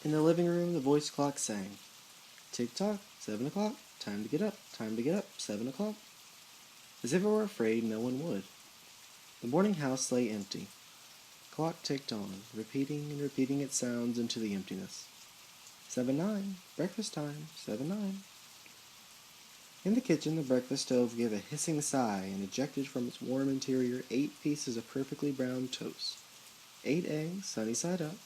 In the living room, the voice clock sang. Tick-tock, 7 o'clock, time to get up, 7 o'clock. As if it were afraid no one would. The boarding house lay empty. The clock ticked on, repeating and repeating its sounds into the emptiness. 7-9, breakfast time, 7-9. In the kitchen, the breakfast stove gave a hissing sigh and ejected from its warm interior 8 pieces of perfectly browned toast, 8 eggs, sunny side up,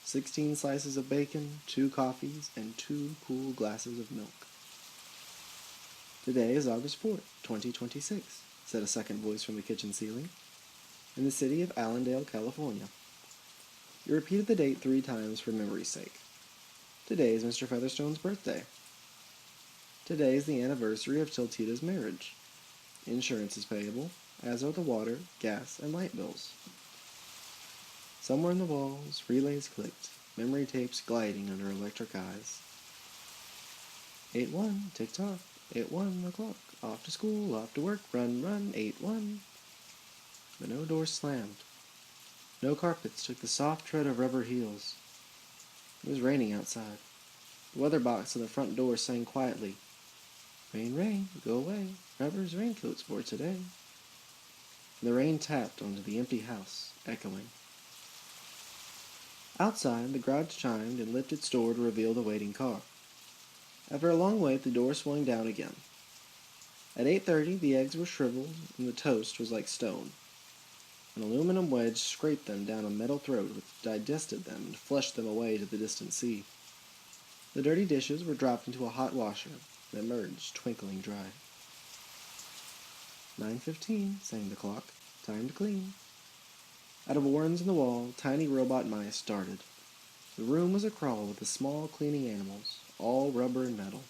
16 slices of bacon, 2 coffees, and 2 cool glasses of milk. Today is August 4th, 2026, said a second voice from the kitchen ceiling, in the city of Allendale, California. It repeated the date 3 times for memory's sake. Today is Mr. Featherstone's birthday. Today is the anniversary of Tiltita's marriage. Insurance is payable, as are the water, gas, and light bills. Somewhere in the walls, relays clicked, memory tapes gliding under electric eyes. 8-1, tick-tock, 8-1 o'clock, off to school, off to work, run, run, 8-1. But no door slammed. No carpets took the soft tread of rubber heels. It was raining outside. The weather box on the front door sang quietly, "Rain, rain, go away, rubber's raincoats for today." And the rain tapped onto the empty house, echoing. Outside, the garage chimed and lifted its door to reveal the waiting car. After a long wait, the door swung down again. At 8:30, the eggs were shriveled and the toast was like stone. An aluminum wedge scraped them down a metal throat which digested them and flushed them away to the distant sea. The dirty dishes were dropped into a hot washer and emerged, twinkling dry. 9:15, sang the clock. Time to clean. Out of warrens in the wall, tiny robot mice darted. The room was acrawl with the small cleaning animals, all rubber and metal.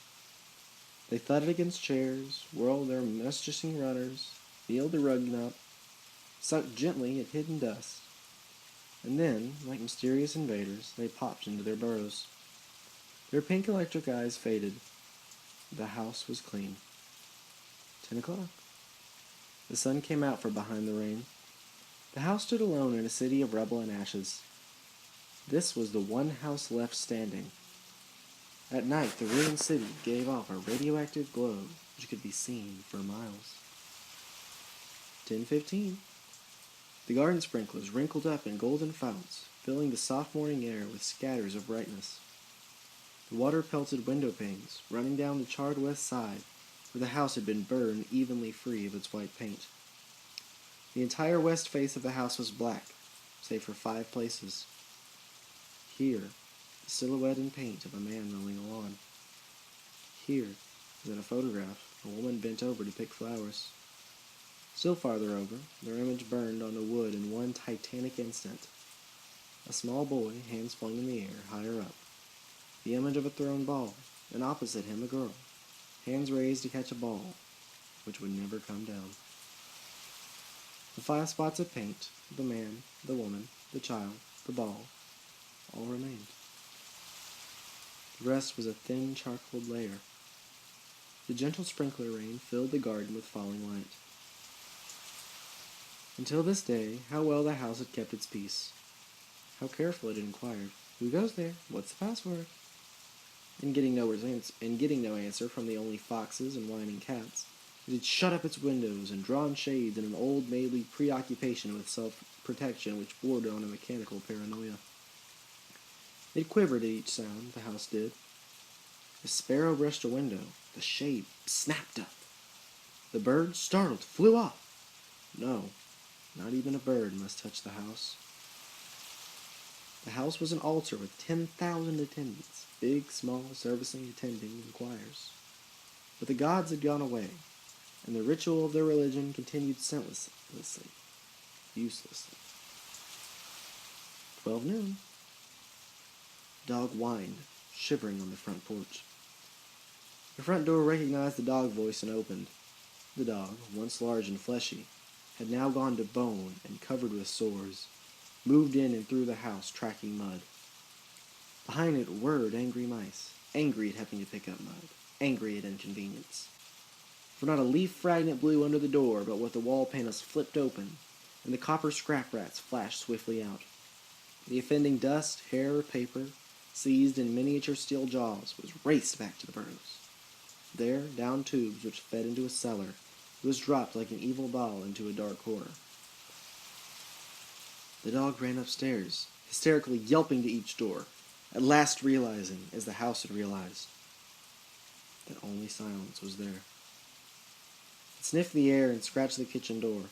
They thudded against chairs, whirled their mischievous runners, peeled the rug up, sucked gently at hidden dust, and then, like mysterious invaders, they popped into their burrows. Their pink electric eyes faded. The house was clean. 10 o'clock. The sun came out from behind the rain. The house stood alone in a city of rubble and ashes. This was the one house left standing. At night, the ruined city gave off a radioactive glow which could be seen for miles. 10:15. The garden sprinklers wrinkled up in golden founts, filling the soft morning air with scatters of brightness. The water-pelted window panes, running down the charred west side, where the house had been burned evenly free of its white paint. The entire west face of the house was black, save for 5 places. Here, the silhouette and paint of a man mowing a lawn. Here, as in a photograph, a woman bent over to pick flowers. Still farther over, their image burned onto wood in one titanic instant. A small boy, hands flung in the air, higher up. The image of a thrown ball, and opposite him a girl, hands raised to catch a ball, which would never come down. The 5 spots of paint, the man, the woman, the child, the ball, all remained. The rest was a thin charcoal layer. The gentle sprinkler rain filled the garden with falling light. Until this day, how well the house had kept its peace. How careful it had inquired, "Who goes there? What's the password?" And getting no answer from the only foxes and whining cats, it had shut up its windows and drawn shades in an old maidly preoccupation with self-protection which bordered on a mechanical paranoia. It quivered at each sound, the house did. A sparrow brushed a window, the shade snapped up. The bird, startled, flew off. No, not even a bird must touch the house. The house was an altar with 10,000 attendants, big, small, servicing, attending, and choirs. But the gods had gone away, and the ritual of their religion continued senselessly, uselessly. 12 noon. The dog whined, shivering on the front porch. The front door recognized the dog voice and opened. The dog, once large and fleshy, had now gone to bone and covered with sores, moved in and through the house, tracking mud. Behind it whirred angry mice, angry at having to pick up mud, angry at inconvenience. For not a leaf fragment blew under the door but what the wall panels flipped open, and the copper scrap rats flashed swiftly out. The offending dust, hair, paper, seized in miniature steel jaws, was raced back to the burrows. There, down tubes which fed into a cellar, it was dropped like an evil doll into a dark corner. The dog ran upstairs, hysterically yelping to each door, at last realizing, as the house had realized, that only silence was there. It sniffed the air and scratched the kitchen door.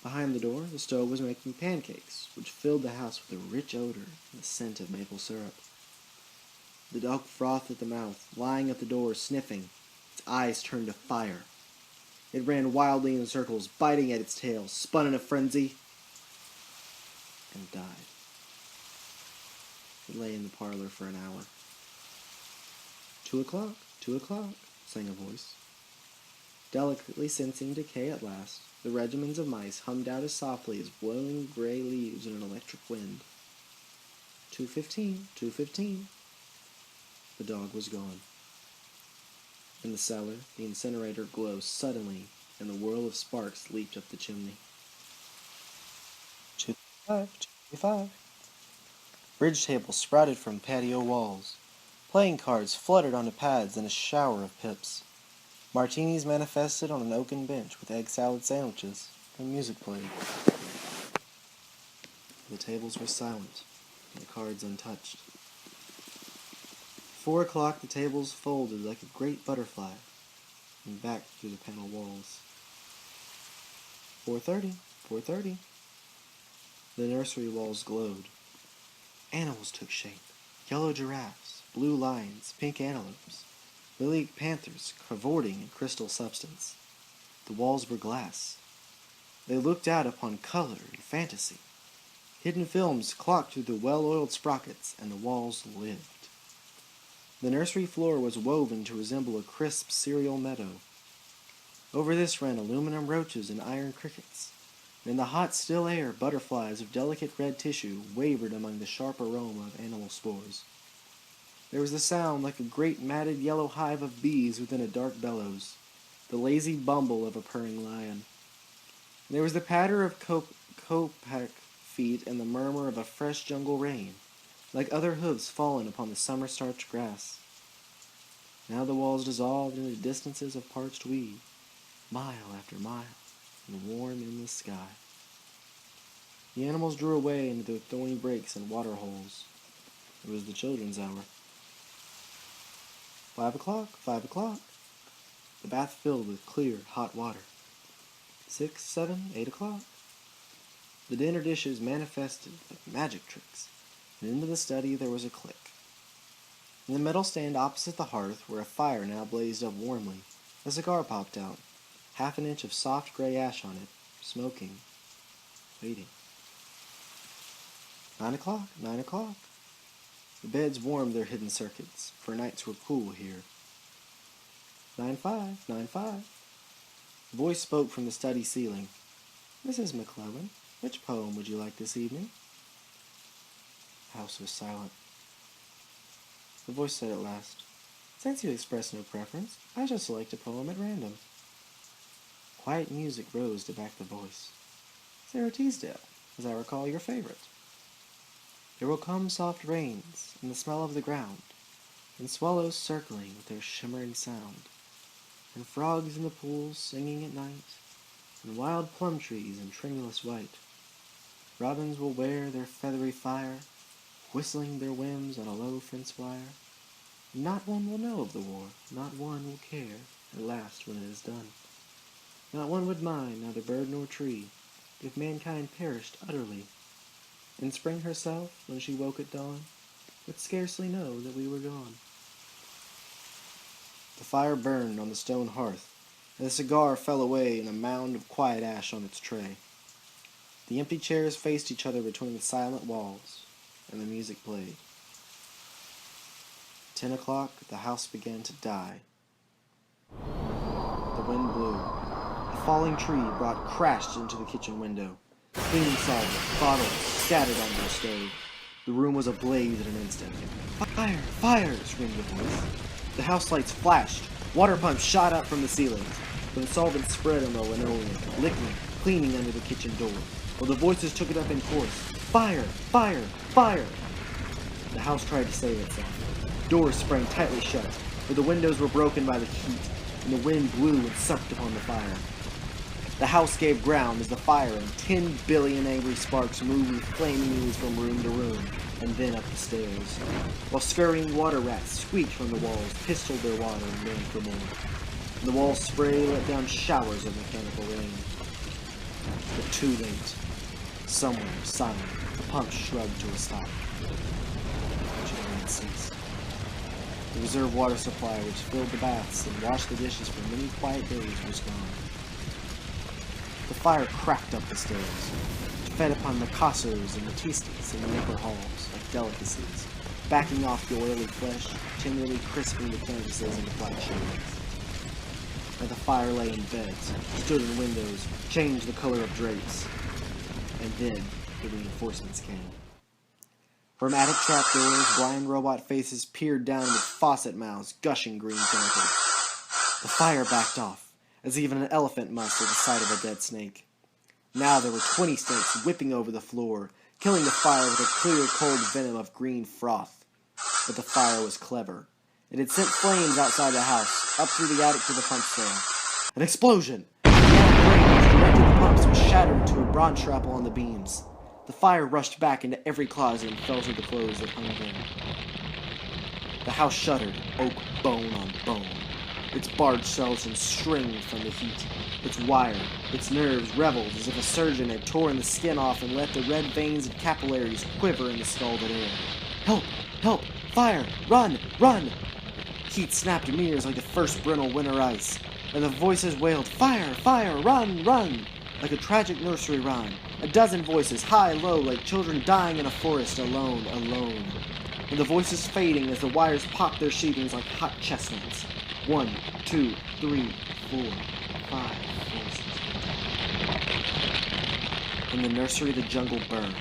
Behind the door, the stove was making pancakes, which filled the house with a rich odor and the scent of maple syrup. The dog frothed at the mouth, lying at the door, sniffing, its eyes turned to fire. It ran wildly in circles, biting at its tail, spun in a frenzy, and died. It lay in the parlor for an hour. 2 o'clock, 2 o'clock, sang a voice. Delicately sensing decay at last, the regiments of mice hummed out as softly as blowing gray leaves in an electric wind. 2:15, 2:15. The dog was gone. In the cellar, the incinerator glowed suddenly, and the whirl of sparks leaped up the chimney. 2:25, 2:25. Bridge tables sprouted from patio walls. Playing cards fluttered onto pads in a shower of pips. Martinis manifested on an oaken bench with egg salad sandwiches, and music played. The tables were silent, and the cards untouched. 4 o'clock, the tables folded like a great butterfly, and back through the panel walls. 4:30, 4:30. The nursery walls glowed. Animals took shape. Yellow giraffes, blue lions, pink antelopes, lily panthers cavorting in crystal substance. The walls were glass. They looked out upon color and fantasy. Hidden films clocked through the well-oiled sprockets, and the walls lived. The nursery floor was woven to resemble a crisp cereal meadow. Over this ran aluminum roaches and iron crickets. In the hot, still air, butterflies of delicate red tissue wavered among the sharp aroma of animal spores. There was a sound like a great matted yellow hive of bees within a dark bellows, the lazy bumble of a purring lion. There was the patter of kopeck feet and the murmur of a fresh jungle rain, like other hooves fallen upon the summer-starched grass. Now the walls dissolved into distances of parched weed, mile after mile, and warm in the sky. The animals drew away into their thorny brakes and water holes. It was the children's hour. 5 o'clock, 5 o'clock. The bath filled with clear, hot water. 6, 7, 8 o'clock. The dinner dishes manifested like magic tricks, and into the study there was a click. In the metal stand opposite the hearth, where a fire now blazed up warmly, a cigar popped out, half an inch of soft gray ash on it, smoking, waiting. 9 o'clock, 9 o'clock. The beds warmed their hidden circuits, for nights were cool here. 9:05, 9:05. A voice spoke from the study ceiling. Mrs. McClellan, which poem would you like this evening? The house was silent. The voice said at last, Since you express no preference, I shall select a poem at random. Quiet music rose to back the voice. Sarah Teasdale, as I recall your favorite. There will come soft rains, and the smell of the ground, and swallows circling with their shimmering sound, and frogs in the pools singing at night, and wild plum trees in tremulous white. Robins will wear their feathery fire, whistling their whims on a low fence wire. Not one will know of the war, not one will care, at last when it is done. Not one would mind, neither bird nor tree, if mankind perished utterly. And spring herself, when she woke at dawn, would scarcely know that we were gone. The fire burned on the stone hearth, and the cigar fell away in a mound of quiet ash on its tray. The empty chairs faced each other between the silent walls, and the music played. 10 o'clock, the house began to die. The wind blew. A falling tree brought crashed into the kitchen window. Cleaning solvent, bottles scattered onto the stove. The room was ablaze in an instant. Fire! Fire! Screamed the voice. The house lights flashed. Water pumps shot up from the ceilings. The solvent spread on the linoleum, liquid, cleaning under the kitchen door, while the voices took it up in chorus. Fire! Fire! Fire! The house tried to save itself. Doors sprang tightly shut, but the windows were broken by the heat, and the wind blew and sucked upon the fire. The house gave ground as the fire and 10 billion angry sparks moved with flaming ooze from room to room, and then up the stairs, while scurrying water rats squeaked from the walls, pistoled their water, and ran for more. And the wall's spray let down showers of mechanical rain. But too late. Somewhere, silent, the pump shrugged to a stop. The rain ceased. The reserve water supply, which filled the baths and washed the dishes for many quiet days, was gone. The fire cracked up the stairs. It fed upon the cassos and matistas in the upper halls, like delicacies, backing off the oily flesh, tenderly crisping the canvases into black shades. And the fire lay in beds, stood in windows, changed the color of drapes. And then the reinforcements came. From attic trapdoors, blind robot faces peered down with faucet mouths, gushing green tentacles. The fire backed off, as even an elephant must at the sight of a dead snake. Now there were 20 snakes whipping over the floor, killing the fire with a clear, cold venom of green froth. But the fire was clever. It had sent flames outside the house, up through the attic to the pump stair. An explosion! The flame which directed the pumps was shattered to a bronze shrapnel on the beams. The fire rushed back into every closet and fell to the clothes that hung there. The house shuddered, oak bone on bone. Its barred skeleton stringed from the heat. Its wire, its nerves reveled as if a surgeon had torn the skin off and let the red veins and capillaries quiver in the scalded air. Help! Help! Fire! Run! Run! Heat snapped mirrors like the first brittle winter ice, and the voices wailed, Fire! Fire! Run! Run! Like a tragic nursery rhyme. A dozen voices, high, low, like children dying in a forest, alone, alone. And the voices fading as the wires popped their sheathings like hot chestnuts. 1, 2, 3, 4, 5 voices. In the nursery, the jungle burned.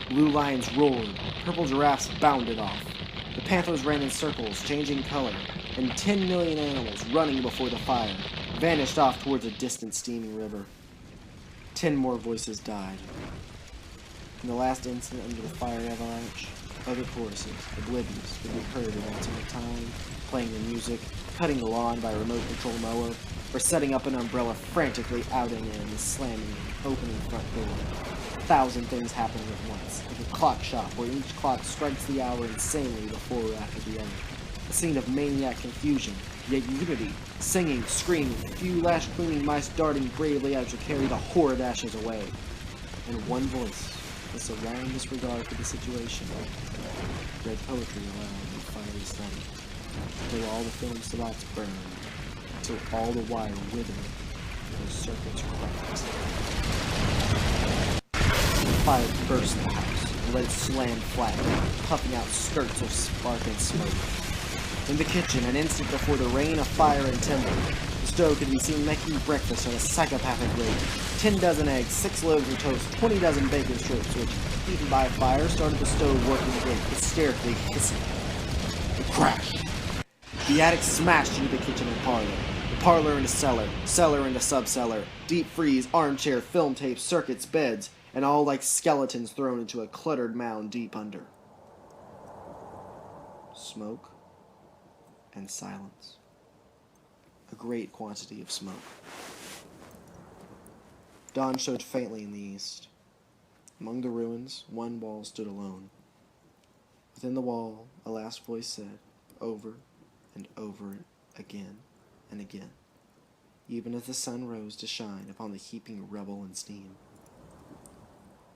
Blue lions roared, purple giraffes bounded off. The panthers ran in circles, changing color, and 10 million animals, running before the fire, vanished off towards a distant steaming river. 10 more voices died. In the last instant under the fire avalanche, other choruses, oblivious, could be heard announcing the time, playing the music, cutting the lawn by a remote control mower, or setting up an umbrella frantically outing in and slamming and opening the front door. 1,000 things happening at once, like a clock shop where each clock strikes the hour insanely before or after the other. A scene of maniac confusion, yet unity, singing, screaming, a few lash-cleaning mice darting bravely out to carry the horrid ashes away. And one voice, with a round disregard for the situation, read poetry aloud in the fiery study, until all the film spots burned, until all the wire withered, and the circuits cracked. The fire burst the house, and let it slam flat, puffing out skirts of spark and smoke. In the kitchen, an instant before the rain of fire and timber, the stove could be seen making breakfast at a psychopathic rate. 10 dozen eggs, 6 loaves of toast, 20 dozen bacon strips, which, heated by fire, started the stove working again, hysterically hissing. A crash! The attic smashed into the kitchen and parlor. The parlor into cellar, cellar into subcellar, deep freeze, armchair, film tape, circuits, beds, and all like skeletons thrown into a cluttered mound deep under. Smoke and silence. A great quantity of smoke. Dawn showed faintly in the east. Among the ruins, one wall stood alone. Within the wall, a last voice said, over and over again and again, even as the sun rose to shine upon the heaping rubble and steam.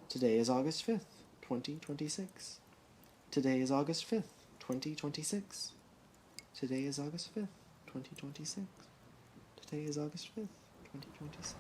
Today is August 5th, 2026. Today is August 5th, 2026. Today is August 5th, 2026. Today is August 5th, 2026.